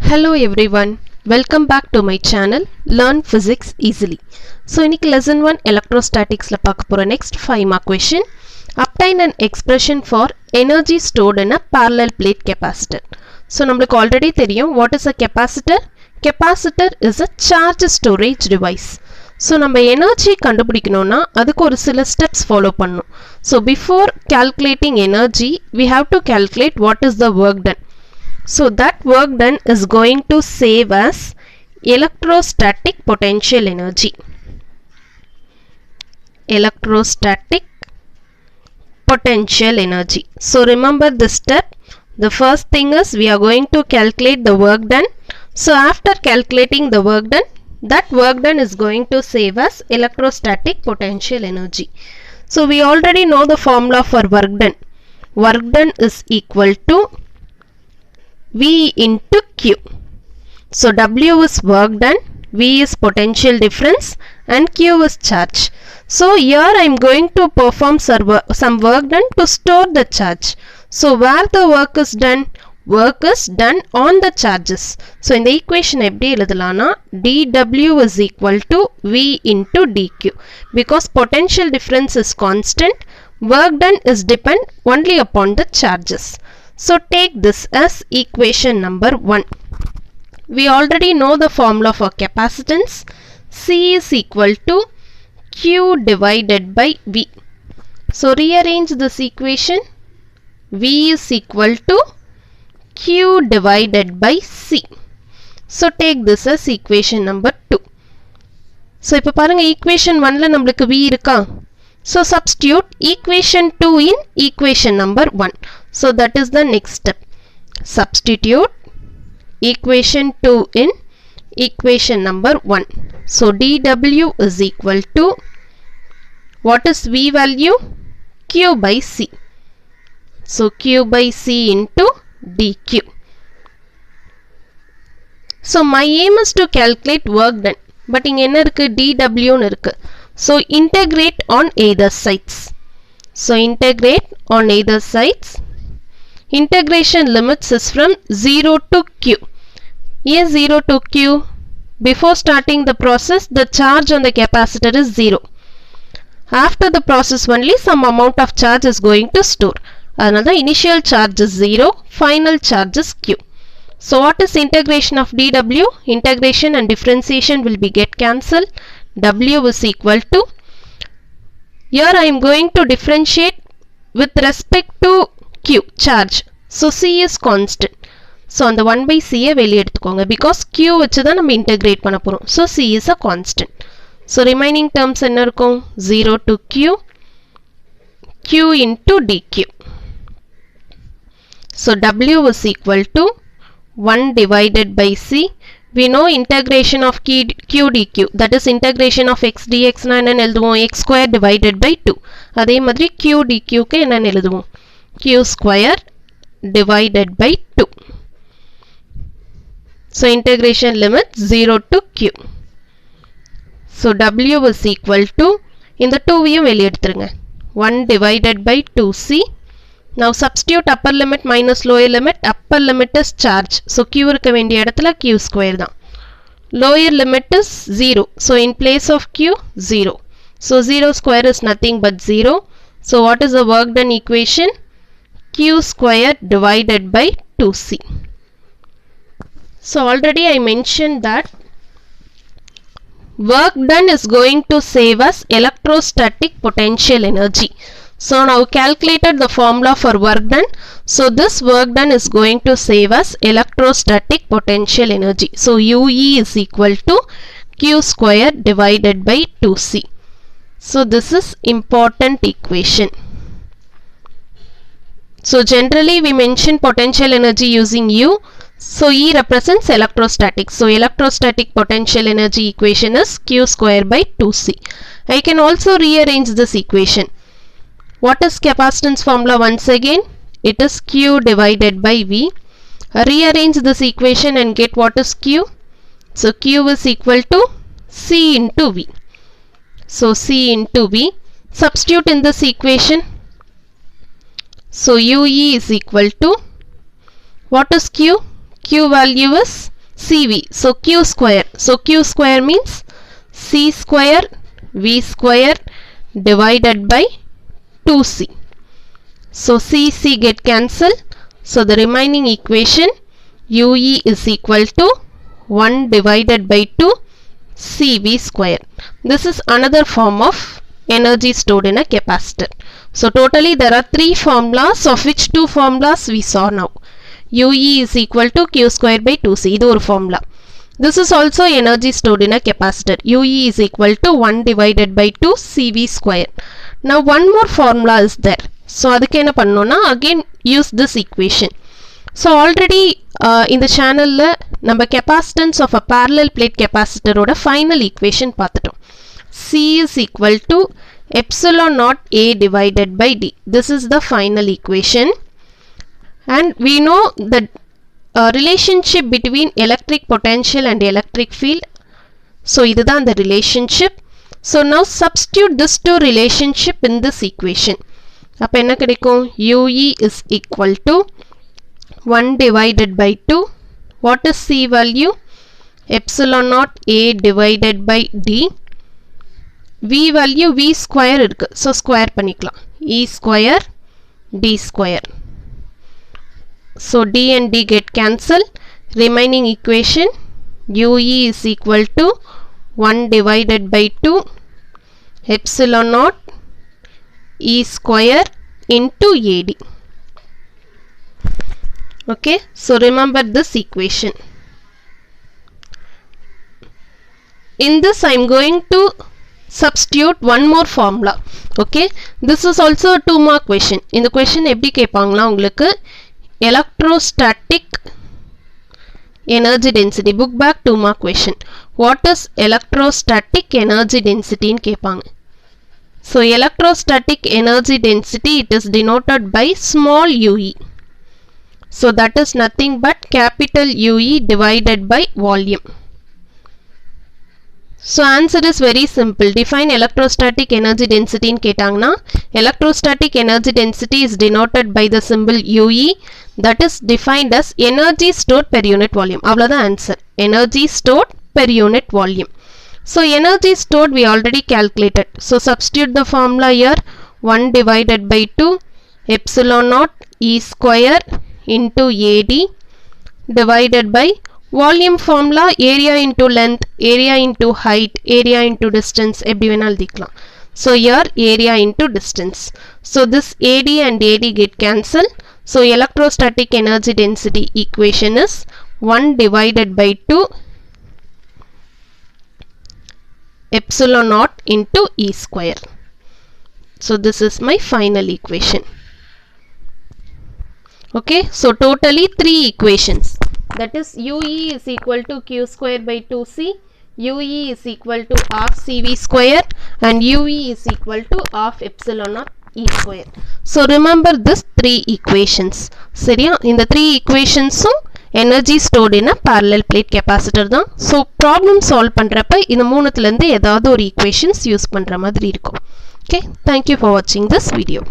Hello everyone, welcome back to my channel Learn Physics Easily. So இன்னைக்கு lesson 1 Electrostatics ல பார்க்க போற next 5 mark question. Obtain an expression for energy stored in a parallel plate capacitor. So நம்மளுக்கு already தெரியும் what is a capacitor? Capacitor is a charge storage device. So நம்ம energy கண்டுபிடிக்கணும்னா அதுக்கு ஒரு சில steps follow பண்ணணும். So before calculating energy, we have to calculate what is the work done. So that work done is going to save us electrostatic potential energy. Electrostatic potential energy. So remember this step. The first thing is we are going to calculate the work done. So after calculating the work done, that work done is going to save us electrostatic potential energy. So we already know the formula for work done. Work done is equal to V into Q. So W is work done, V is potential difference and Q is charge. So here I am going to perform some work done to store the charge. So where the work is done? Work is done on the charges. So in the equation eppadi eludalana dW is equal to V into dQ. Because potential difference is constant, work done is depend only upon the charges. So take this as equation number 1. We already know the formula for capacitance. C is equal to Q divided by V. So rearrange this equation. V is equal to Q divided by C. So take this as equation number 2. So ipo parunga equation 1 la namakku V iruka. So substitute equation 2 in equation number 1. So that is the next step. Substitute equation 2 in equation number 1. So dW is equal to, what is V value? Q by C. So Q by C into dQ. So my aim is to calculate work done. But inga enna irukku? dW nu irukku. So integrate on either sides. So integrate on either sides. Integration limits is from 0 to Q. Here 0 to Q. Before starting the process, the charge on the capacitor is 0. After the process only, some amount of charge is going to store. Another initial charge is 0, final charge is Q. So what is integration of dW? Integration and differentiation will be get cancelled. W is equal to, here I am going to differentiate with respect to Q, charge. So C is constant. So on the 1 by C வெளிய எடுத்துக்கோங்க because Q வச்சு தான் நம்ம integrate பண்ண போறோம். So C is a constant. So remaining terms என்ன இருக்கும்? 0 to Q, Q into dQ. So W is equal to 1 divided by C. We know integration of Q dQ, that is integration of x dx na enna எழுதுவோம்? X square divided by 2. அதே மாதிரி Q dQ க்கு என்ன எழுதுவோம்? Q square divided by 2. So integration limit 0 to Q. So W is equal to, இந்த 2 வையும் வெளிய எடுத்துருங்க, 1 divided by 2C. Now substitute upper limit minus lower limit. Upper limit is charge. So Q இருக்க வேண்டிய இடத்துல Q square தான். Lower limit is 0. So in place of Q, 0. So 0 square is nothing but 0. So what is the work done equation? Q square divided by 2C. So already I mentioned that work done is going to save us electrostatic potential energy. So now calculated the formula for work done. So this work done is going to save us electrostatic potential energy. So UE is equal to Q square divided by 2C. So this is important equation. So generally we mention potential energy using U. So E represents electrostatic. So electrostatic potential energy equation is Q square by 2C. I can also rearrange this equation. What is capacitance formula once again? It is Q divided by V. Rearrange this equation and get what is Q. So Q is equal to C into V. So C into V. Substitute in this equation. So UE is equal to, what is Q? Q value is CV. So Q square. So Q square means C square V square divided by 2C. So C get cancelled. So the remaining equation UE is equal to 1 divided by 2 CV square. This is another form of energy stored in a capacitor. So totally there are 3 formulas, of which 2 formulas we saw now. UE is equal to Q square by 2C. This is formula. This is also energy stored in a capacitor. UE is equal to 1 divided by 2 CV square. Now one more formula is there. So adukku enna pannona, again use this equation. So already in the channel la number capacitance of a parallel plate capacitor oda final equation paathutom. C is equal to epsilon naught A divided by D. This is the final equation, and we know the relationship between electric potential and electric field. So iduthaan the relationship. So now substitute this two relationship in this equation. Appo enna kedikum? UE is equal to 1 divided by 2. What is C value? Epsilon naught A divided by D. V value V square irukku. So square panikalam. E square D square. So D and D get cancelled. Remaining equation UE is equal to 1 divided by 2 epsilon naught E square into AD. Okay, so remember this equation. In this I am going to substitute one more formula. Okay, this is also a 2 mark question. In the question eppadi keppaangala ungalku electrostatic energy density, book back 2 mark question. What is electrostatic energy density in keppaanga? So electrostatic energy density, it is denoted by small UE. So that is nothing but capital UE divided by volume. So answer is very simple. Define electrostatic energy density in ketangna. Electrostatic energy density is denoted by the symbol UE, that is defined as energy stored per unit volume. Avladha answer. Energy stored per unit volume. So energy stored we already calculated. So substitute the formula here. 1 divided by 2 epsilon naught E square into AD divided by volume formula, area into length, area into height, area into distance, eppadi venal dikalam. So here area into distance. So this AD and AD get cancelled. So electrostatic energy density equation is 1 divided by 2 epsilon naught into E square. So this is my final equation. Okay, so totally 3 equations. That is UE is equal to Q square by 2C, UE is equal to half CV square, and UE is equal to half epsilon naught E square. So remember this 3 equations. Seriya, in the 3 equations energy stored in a parallel plate capacitor தான். So problem solve பண்றப்ப இந்த மூணுத்துல இருந்து ஏதாவது ஒரு equations use பண்ற மாதிரி இருக்கும். Okay, thank you for watching this video.